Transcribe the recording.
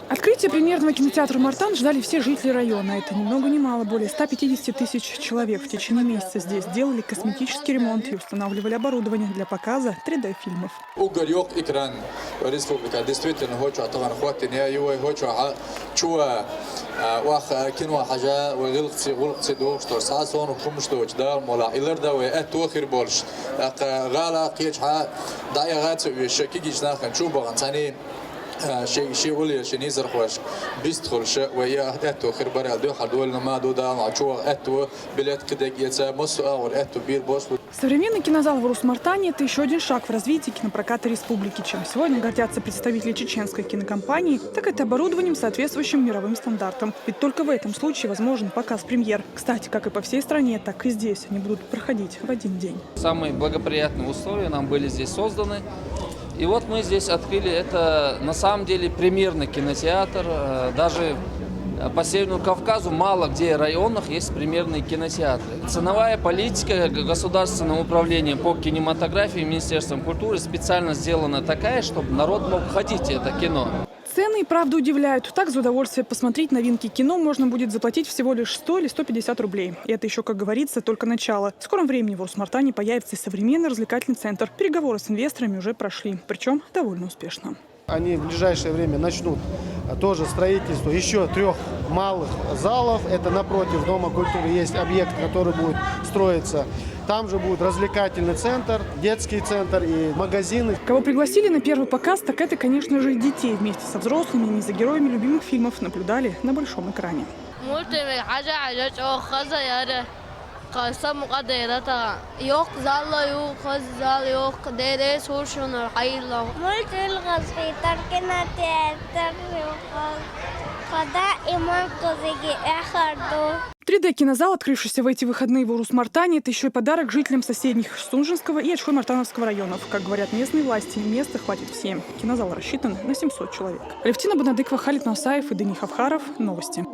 Открытие премьерного кинотеатра «Мартан» ждали все жители района. Это ни много ни мало. Более 150 тысяч человек в течение месяца здесь делали косметический ремонт и устанавливали оборудование для показа 3D-фильмов. Современный кинозал в Урус-Мартане – это еще один шаг в развитии кинопроката республики. Чем сегодня гордятся представители чеченской кинокомпании, так это оборудованием, соответствующим мировым стандартам. Ведь только в этом случае возможен показ премьер. Кстати, как и по всей стране, так и здесь они будут проходить в один день. Самые благоприятные условия нам были здесь созданы. И вот мы здесь открыли, это на самом деле премьерный кинотеатр. Даже по Северному Кавказу мало где в районах есть премьерные кинотеатры. Ценовая политика государственного управления по кинематографии Министерством культуры специально сделана такая, чтобы народ мог ходить в это кино. Цены и правда удивляют. Так за удовольствие посмотреть новинки кино можно будет заплатить всего лишь 100 или 150 рублей. И это еще, как говорится, только начало. В скором времени в Урус-Мартане появится и современный развлекательный центр. Переговоры с инвесторами уже прошли, причем довольно успешно. Они в ближайшее время начнут тоже строительство еще 3 малых залов. Это напротив Дома культуры есть объект, который будет строиться. Там же будет развлекательный центр, детский центр и магазины. Кого пригласили на первый показ, так это, конечно же, детей. Вместе со взрослыми они за героями любимых фильмов наблюдали на большом экране. «3D-кинозал», открывшийся в эти выходные в Урус-Мартане, это еще и подарок жителям соседних Сунжинского и Ачхой-Мартановского районов. Как говорят местные власти, места хватит всем. Кинозал рассчитан на 700 человек. Алевтина Бонадыкова, Халид Наусаев и Дени Хавхаров. Новости.